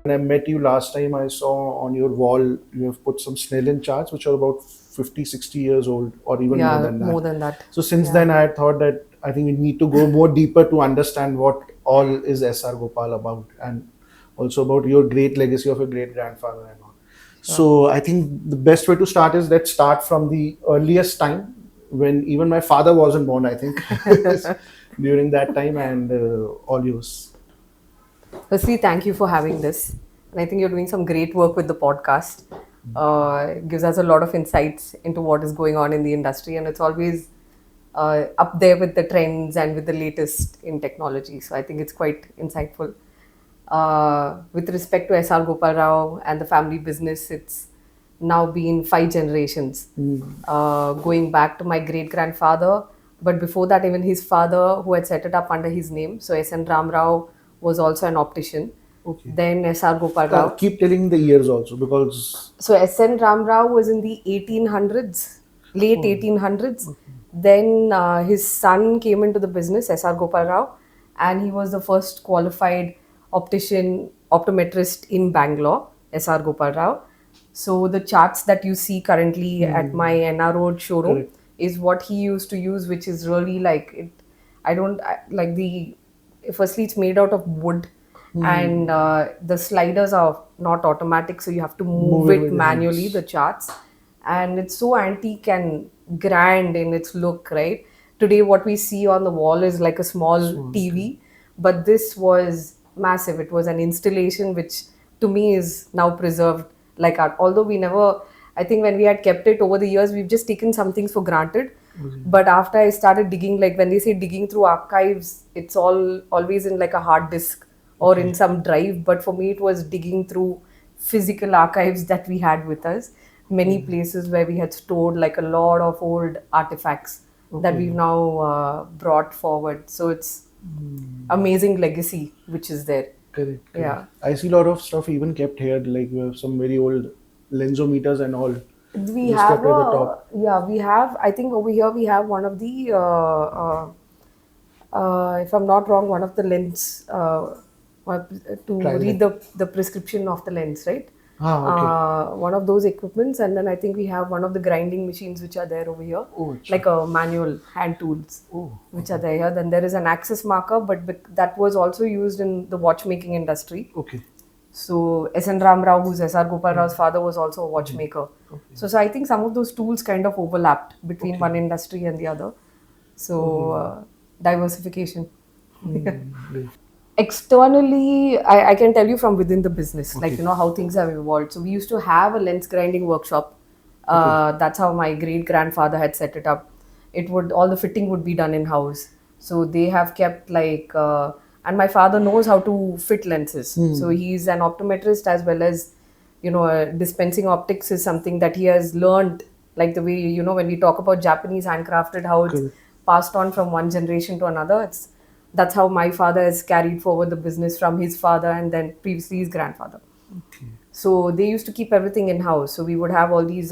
When I met you last time, I saw on your wall you have put some Snellan charts, which are about 50, 60 years old, or even more Yeah, than more that. than that. So since Yeah. then, I had thought that I think we need to go more deeper to understand what all is SR Gopal about, and also about your great legacy of your great grandfather and all. Sure. So I think the best way to start is let's start from the earliest time when even my father wasn't born. I think during that time, and all yours. Firstly, thank you for having this. And I think you're doing some great work with the podcast. It gives us a lot of insights into what is going on in the industry, and it's always up there with the trends and with the latest in technology. So I think it's quite insightful. With respect to SR Gopal Rao and the family business, it's now been 5 generations, going back to my great grandfather. But before that, even his father, who had set it up under his name. So S.N. Ram Rao was also an optician. Okay. Then S.R. Gopal Rao. Keep telling the years also because. So S.N. Ram Rao was in the 1800s, late Oh, 1800s. okay. Then his son came into the business, S.R. Gopal Rao, and he was the first qualified optician, optometrist in Bangalore, S.R. Gopal Rao. So the charts that you see currently at my NR Road showroom Correct. is what he used to use, which is really like it. I don't like the. Firstly, it's made out of wood, and the sliders are not automatic, so you have to move Move it it with your manually, hands. the charts. And it's so antique and grand in its look, right? Today what we see on the wall is like a small Small. TV, but this was massive. It was an installation which to me is now preserved like art, although we never, I think when we had kept it over the years, we've just taken some things for granted. But after I started digging, like when they say digging through archives, it's all always in like a hard disk or in Okay. some drive. But for me, it was digging through physical archives that we had with us. Many places where we had stored like a lot of old artifacts that we've Okay. now brought forward. So it's amazing legacy which is there. Correct. Correct. Yeah. I see a lot of stuff even kept here, like you have some very old lensometers and all, We just have kept at the top. we have, I think over here we have one of the, if I'm not wrong, one of the lens to read Trial. the prescription of the lens, right? Ah, okay. One of those equipments, and then I think we have one of the grinding machines which are there over here, Oh, acha. like a manual hand tools Oh, which are there here. Then there is an axis marker, but that was also used in the watchmaking industry. okay. So S.N. Ram Rao, who's S.R. Gopal Rao's father, was also a watchmaker. Okay. So I think some of those tools kind of overlapped between Okay. one industry and the other. So Oh. diversification. Great. Externally, I can tell you from within the business, like, Okay. you know, how things have evolved. So we used to have a lens grinding workshop. Okay. That's how my great grandfather had set it up. It would, all the fitting would be done in house. So they have kept like, and my father knows how to fit lenses. So he's an optometrist as well as, you know, dispensing optics is something that he has learned. Like the way, you know, when we talk about Japanese handcrafted, how it's Correct. passed on from one generation to another. It's That's how my father has carried forward the business from his father and then previously his grandfather. Okay. So they used to keep everything in house. So we would have all these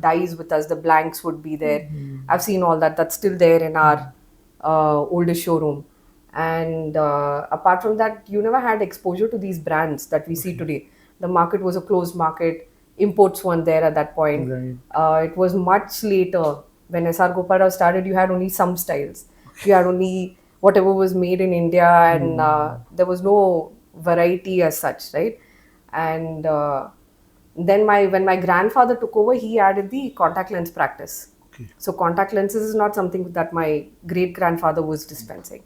dies with us. The blanks would be there. I've seen all that. That's still there in our oldest showroom. And apart from that, you never had exposure to these brands that we see Okay. today. The market was a closed market. Imports weren't there at that point. Right. It was much later when S.R. Gopal Rao started. You had only some styles. You had only whatever was made in India, and there was no variety as such, right? And then when my grandfather took over, he added the contact lens practice. Okay. So contact lenses is not something that my great grandfather was dispensing.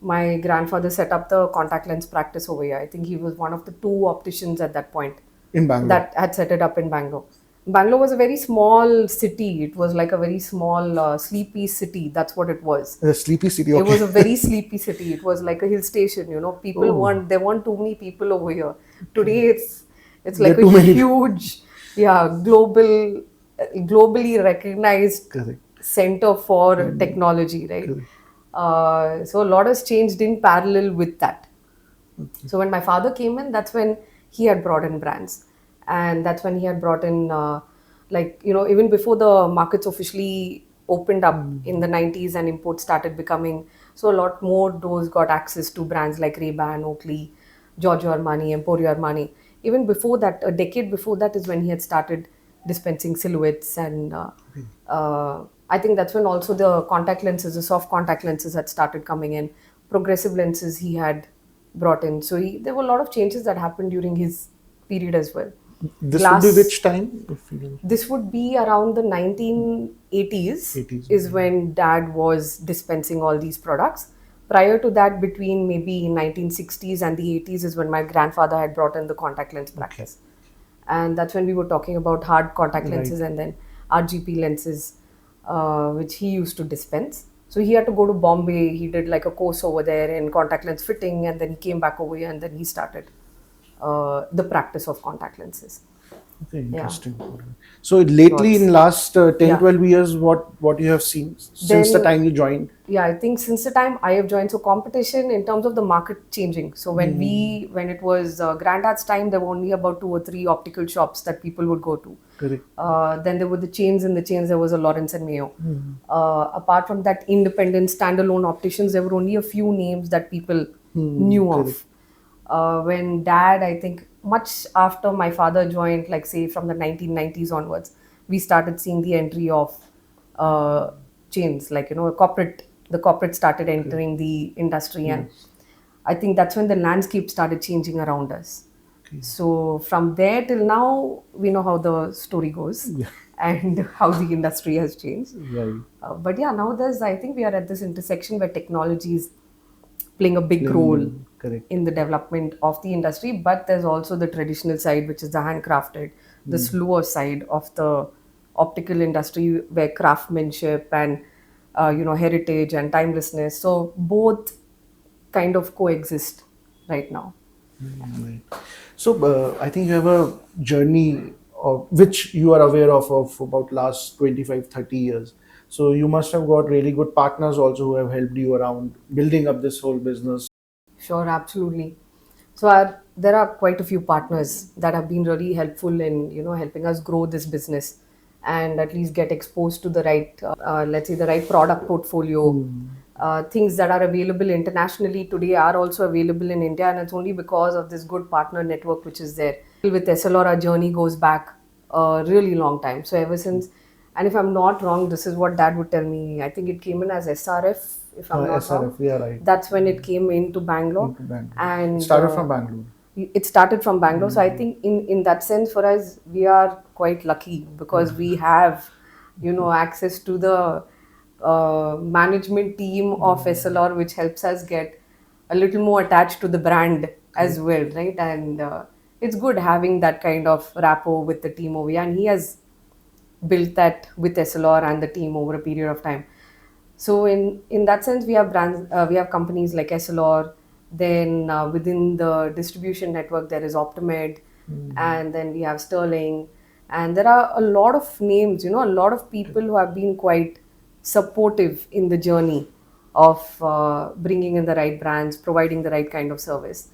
My grandfather set up the contact lens practice over here. I think he was one of the two opticians at that point In Bangalore. that had set it up in Bangalore. Bangalore was a very small city. It was like a very small, sleepy city. That's what it was. The sleepy city. It Okay. was a very sleepy city. It was like a hill station. You know, people Oh. there weren't too many people over here. Today, it's There like are a too many. huge, globally recognized Correct. center for technology, right? Correct. So a lot has changed in parallel with that. So when my father came in, that's when he had brought in brands, and that's when he had brought in, like, you know, even before the markets officially opened up in the 90s and imports started becoming, so a lot more doors got access to brands like Ray-Ban, Oakley, Giorgio Armani, Emporio Armani. even before that, a decade before that is when he had started dispensing silhouettes, and I think that's when also the contact lenses, the soft contact lenses, had started coming in. Progressive lenses he had brought in. So there were a lot of changes that happened during his period as well. This would be Glass. which time? If you This would be around the 1980s 80s. is when dad was dispensing all these products. Prior to that, between maybe 1960s and the 80s is when my grandfather had brought in the contact lens practice. And that's when we were talking about hard contact lenses and then RGP lenses, which he used to dispense. So he had to go to Bombay. He did like a course over there in contact lens fitting, and then he came back over here, and then he started the practice of contact lenses. Okay, Yeah. interesting. So lately, Lots. in last 10, Yeah. 12 years, what you have seen since the Then- time you joined? Yeah, I think since the time I have joined, so competition in terms of the market changing. So when it was granddad's time, there were only about 2 or 3 optical shops that people would go to. Correct. Then there were the chains. In the chains, there was a Lawrence and Mayo. Apart from that, independent standalone opticians, there were only a few names that people knew of. When dad, I think much after my father joined, like say from the 1990s onwards, we started seeing the entry of chains, like the corporate started entering the industry, and I think that's when the landscape started changing around us. So from there till now, we know how the story goes and how the industry has changed. Right. But yeah, now I think we are at this intersection where technology is playing a big role Correct. in the development of the industry, but there's also the traditional side, which is the handcrafted, the slower side of the optical industry, where craftsmanship and heritage and timelessness. So both kind of coexist right now. Right. So I think you have a journey of which you are aware of about last 25, 30 years. So you must have got really good partners also who have helped you around building up this whole business. Sure, absolutely. So there are quite a few partners that have been really helpful in helping us grow this business and at least get exposed to the right, let's say, the right product portfolio. Things that are available internationally today are also available in India, and it's only because of this good partner network which is there. With Essilor, our journey goes back a really long time. So ever since, and if I'm not wrong, this is what dad would tell me. I think it came in as SRF, if I'm not SRF, wrong. yeah, right. That's when it came into Bangalore. Into Bangalore. And It started from Bangalore. It started from Bangalore. So I think in that sense, for us, we are quite lucky because we have, access to the management team of Essilor, which helps us get a little more attached to the brand as well, right? And it's good having that kind of rapport with the team over here. And he has built that with Essilor and the team over a period of time. So in that sense, we have brands, we have companies like Essilor. Then within the distribution network, there is Optomed, and then we have Sterling, and there are a lot of names, a lot of people who have been quite supportive in the journey of bringing in the right brands, providing the right kind of service,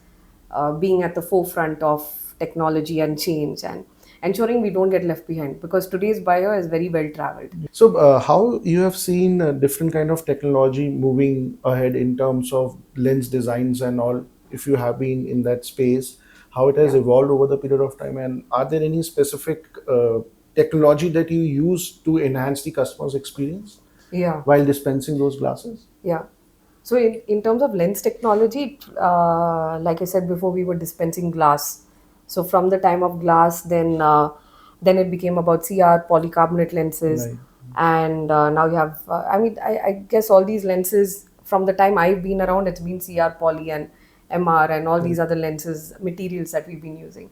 being at the forefront of technology and change, and ensuring we don't get left behind, because today's buyer is very well traveled. So how you have seen different kind of technology moving ahead in terms of lens designs and all, if you have been in that space, how it has evolved over the period of time, and are there any specific technology that you use to enhance the customer's experience while dispensing those glasses? Yeah. So in terms of lens technology, like I said before, we were dispensing glass. So from the time of glass, then it became about CR polycarbonate lenses, Right. and now you have. I guess all these lenses from the time I've been around, it's been CR poly and MR and all these other lenses materials that we've been using.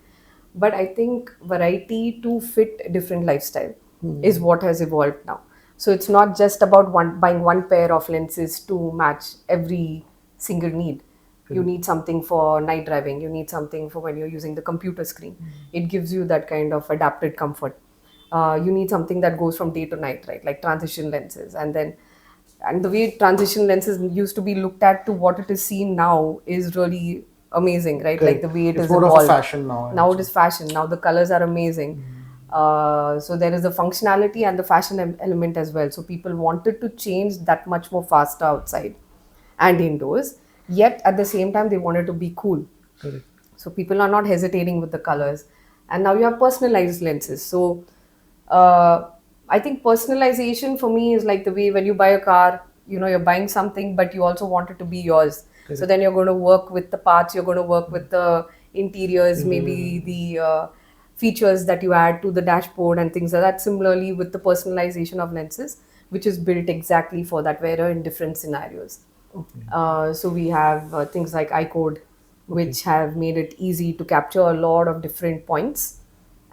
But I think variety to fit different lifestyle is what has evolved now. So it's not just about buying one pair of lenses to match every single need. You need something for night driving. You need something for when you're using the computer screen. It gives you that kind of adapted comfort. You need something that goes from day to night, right? Like transition lenses. And the way transition lenses used to be looked at to what it is seen now is really amazing, right? Like the way it It's is more evolved. of a fashion now. Now it is fashion. Now the colors are amazing. So there is the functionality and the fashion element as well. So people wanted to change that much more faster outside and indoors. Yet at the same time, they wanted to be cool. Correct. So people are not hesitating with the colors. And now you have personalized lenses. So uh, I think personalization for me is like the way when you buy a car, you're buying something, but you also want it to be yours. So Correct. then you're going to work with the parts, you're going to work with the interiors, maybe Mm. the features that you add to the dashboard and things like that. Similarly, with the personalization of lenses, which is built exactly for that wearer in different scenarios. Okay. So we have things like iCode, Okay. which have made it easy to capture a lot of different points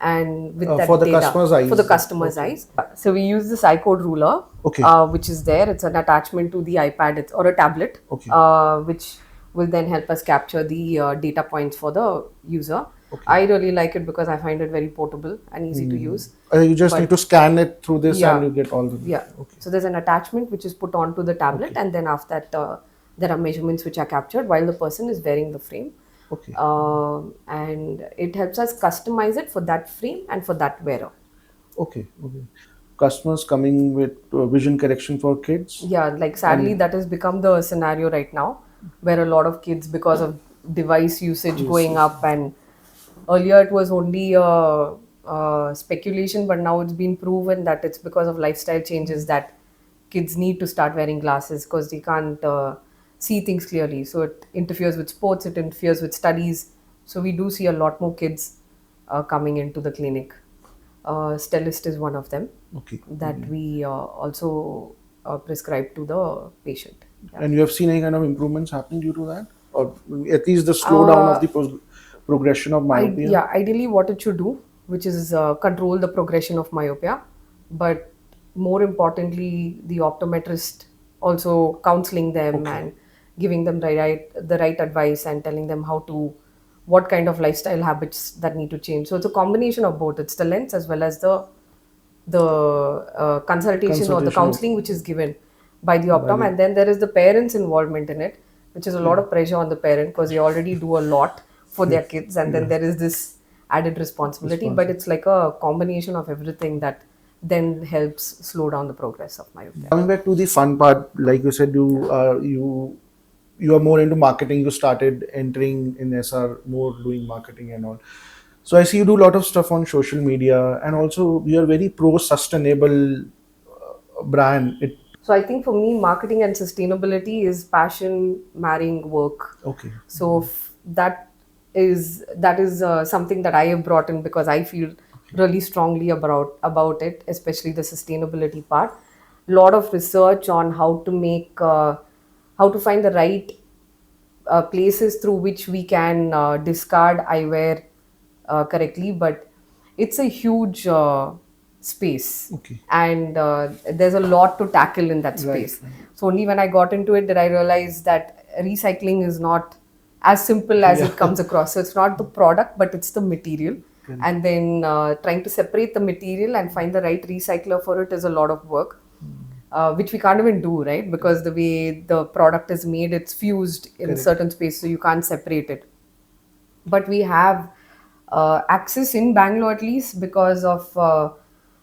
and with For that the data customer's for the eyes. customer's Okay. eyes. So we use this iCode ruler, Okay. which is there. It's an attachment to the iPad or a tablet, Okay. which will then help us capture the data points for the user. Okay. I really like it because I find it very portable and easy to Hmm. use. You just need But to scan it through this and yeah, you get all the yeah. data. Okay. So there's an attachment which is put onto the tablet, Okay. and then after that, there are measurements which are captured while the person is wearing the frame. Okay. And it helps us customize it for that frame and for that wearer. Okay. Okay. Customers coming with vision correction for kids Yeah, like sadly, and that has become the scenario right now, where a lot of kids, because of device usage yes, going yes. up, and earlier it was only speculation, but now it's been proven that it's because of lifestyle changes that kids need to start wearing glasses because they can't see things clearly. So it interferes with sports, it interferes with studies. So we do see a lot more kids coming into the clinic. Stellist is one of them Okay. that Okay. we also prescribe to the patient. Yeah. And you have seen any kind of improvements happening due to that, or at least the slowdown of Uh, the progression of myopia? yeah, ideally, what it should do, which is control the progression of myopia, but more importantly, the optometrist also counseling them Okay. and giving them the right advice and telling them what kind of lifestyle habits that need to change. So it's a combination of both. It's the lens as well as the consultation or the Consultation of counseling which is given by the by optom, the and then there is the parents involvement in it, which is a lot yeah, of pressure on the parent because they already do a lot for yeah, their kids, and then yeah, there is this added responsibility, but responsible. it's like a combination of everything that then helps slow down the progress of myopia. Coming back to the fun part, like you said, you are more into marketing. You started entering in SR more doing marketing and all. So I see you do a lot of stuff on social media, and also you are very pro sustainable brand. It So I think for me, marketing and sustainability is passion marrying work. okay, So that is something that I have brought in because I feel okay, really strongly about it, especially the sustainability part. Lot of research on how to find the right places through which we can discard eyewear correctly, but it's a huge space, okay, and there's a lot to tackle in that right, space. right. So only when I got into it did I realize that recycling is not as simple as Yeah, it comes across. So it's not the product, but it's the material, correct. and then trying to separate the material and find the right recycler for it is a lot of work, which we can't even do, right? Because the way the product is made, it's fused in Correct. certain space, so you can't separate it. But we have access in Bangalore at least because of,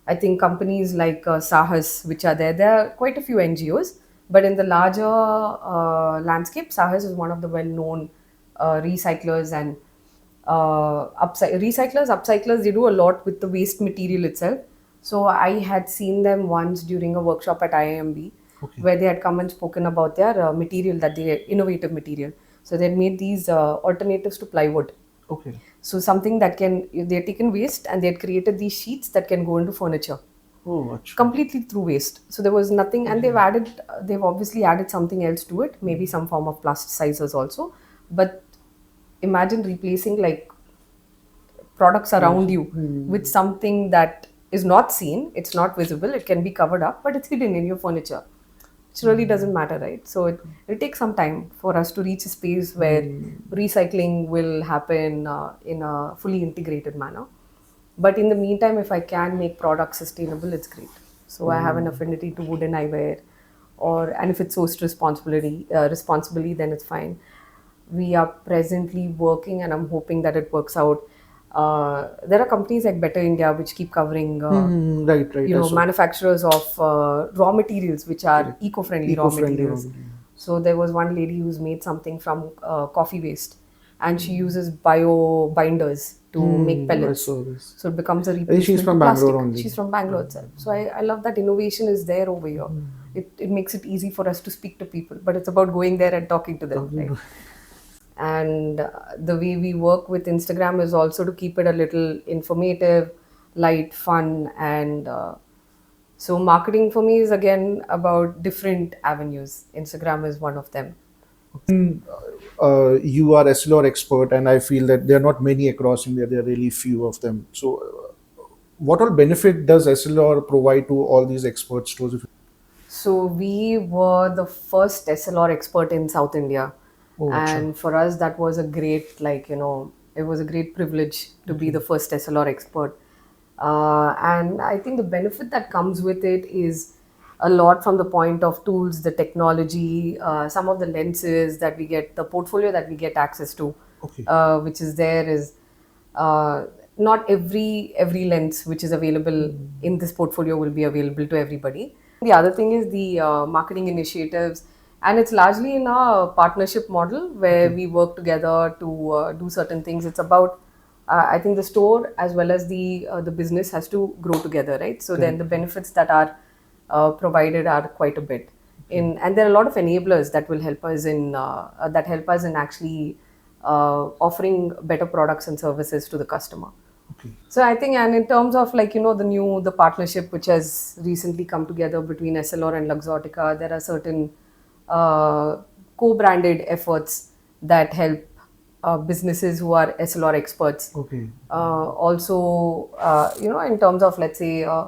I think, companies like Sahas, which are there. There are quite a few NGOs, but in the larger landscape, Sahas is one of the well-known recyclers and upcyclers. They do a lot with the waste material itself. So I had seen them once during a workshop at IIMB Okay, where they had come and spoken about their material, that they innovative material. So they had made these alternatives to plywood. okay. So something that they had taken waste and they had created these sheets that can go into furniture Oh, acha. completely through waste. So there was nothing, and they've obviously added something else to it, maybe some form of plasticizers also. But imagine replacing like products Yes. around you with something that is not seen, it's not visible, it can be covered up, but it's hidden in your furniture. It really doesn't matter, right? So it takes some time for us to reach a space where recycling will happen in a fully integrated manner. But in the meantime, if I can make products sustainable, it's great. So I have an affinity to wooden eyewear, and if it's sourced responsibly, then it's fine. We are presently working, and I'm hoping that it works out. There are companies like Better India which keep covering, Right, right. I saw. manufacturers of raw materials which are Correct. eco-friendly raw Eco-friendly raw materials. material. So there was one lady who's made something from coffee waste, and she uses bio binders to make I pellets. saw this. So it becomes a I think she's replacement to from plastic. Bangalore only. She's from Bangalore itself. So I love that innovation is there over here. It makes it easy for us to speak to people, but it's about going there and talking to them, right? And the way we work with Instagram is also to keep it a little informative, light, fun, and so marketing for me is again about different avenues. Instagram is one of them. You are Essilor expert, and I feel that there are not many across India. There are really few of them. So, what all benefit does Essilor provide to all these expert stores? So we were the first SLR expert in South India, Oh, acha. and for us that was a great, it was a great privilege to be the first SLR expert. And I think the benefit that comes with it is a lot from the point of tools, the technology, some of the lenses that we get, the portfolio that we get access to, Okay. which is there is uh, not every lens which is available in this portfolio will be available to everybody. The other thing is the marketing initiatives, and it's largely in a partnership model where we work together to do certain things. It's about I think the store as well as the business has to grow together, right? So then the benefits that are provided are quite a bit. And there are a lot of enablers that will help us in that help us in actually offering better products and services to the customer. Okay. So I think, and in terms of the partnership which has recently come together between Essilor and Luxottica, there are certain co-branded efforts that help businesses who are Essilor experts. Okay. Also, in terms of let's say uh,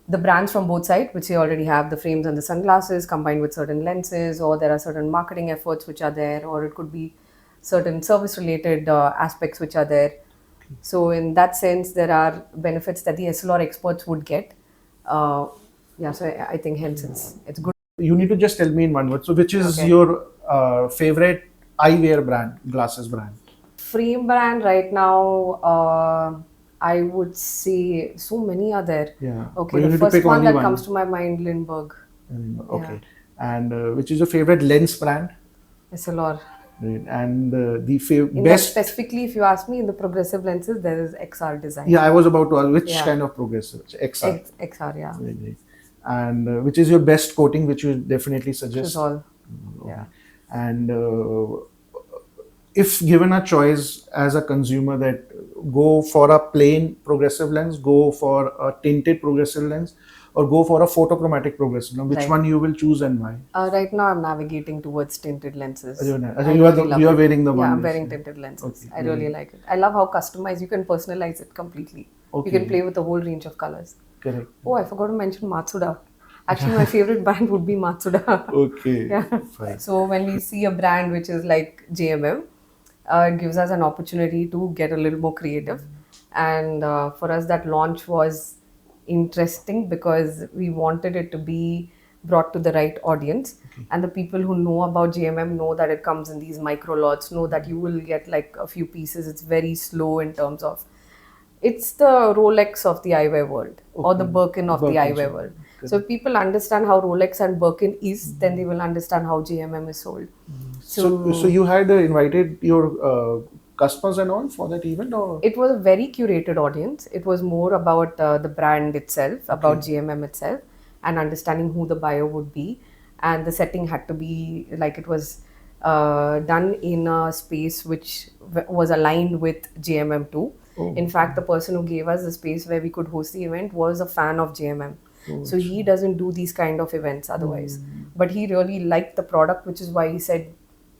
the brands from both sides, which they already have, the frames and the sunglasses combined with certain lenses, or there are certain marketing efforts which are there, or it could be certain service related aspects which are there. So, in that sense, there are benefits that the SLR experts would get. Uh, yeah, so I think hence it's good. You need to just tell me in one word. So, which is Okay. your favorite eyewear brand, glasses brand? Frame brand right now, I would say so many are there. Yeah. Okay, But you the need to first pick one only that one. comes to my mind, Lindbergh. Okay. And which is your favorite lens brand? SLR. Right. And the In that best. specifically, if you ask me, in the progressive lenses, there is XR design. Yeah, I was about to ask which Yeah. kind of progressive? XR. XR, yeah. Right, right. And which is your best coating, which you definitely Which is suggest? all. Okay. Yeah. And if given a choice as a consumer that go for a plain progressive lens, go for a tinted progressive lens, or go for a photochromatic progressive lens, which Right. one you will choose and why? Right now, I'm navigating towards tinted lenses. You know, I you are really love you are it. wearing the Yeah, one. I'm wearing which- tinted lenses. Okay. I really like it. I love how customized you can personalize it completely. You Okay. can play with a whole range of colors. Correct. Oh, I forgot to mention Matsuda. Actually, my favorite brand would be Matsuda. Okay. Yeah. Fine. So when we see a brand which is like JMM, it gives us an opportunity to get a little more creative. And for us, that launch was interesting because we wanted it to be brought to the right audience. And the people who know about JMM know that it comes in these micro lots, know that you will get like a few pieces. It's very slow in terms of it's the Rolex of the eyewear world or the Birkin of the Birkins, eyewear world. So if people understand how Rolex and Birkin is, then they will understand how JMM is sold. So you had invited your customers and all for that event, or? It was a very curated audience. It was more about the brand itself, about GMM itself, and understanding who the buyer would be. And the setting had to be like it was done in a space which was aligned with JMM too. In fact, the person who gave us the space where we could host the event was a fan of JMM. So he doesn't do these kind of events otherwise. But he really liked the product, which is why he said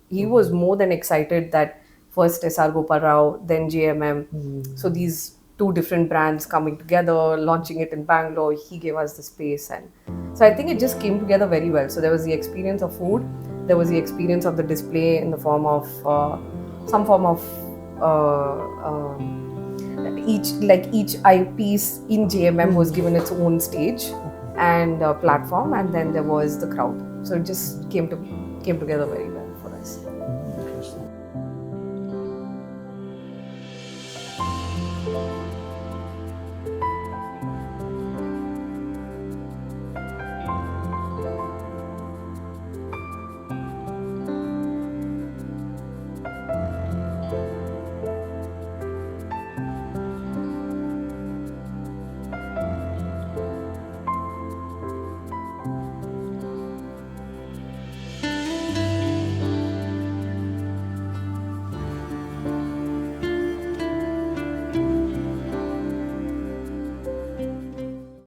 he was more than excited that first S.R.Gopal Rao, then JMM. So these two different brands coming together, launching it in Bangalore, he gave us the space. And so I think it just came together very well. So there was the experience of food, there was the experience of the display in the form of some form of each eyepiece in JMM was given its own stage and platform, and then there was the crowd. So it just came together very well for us.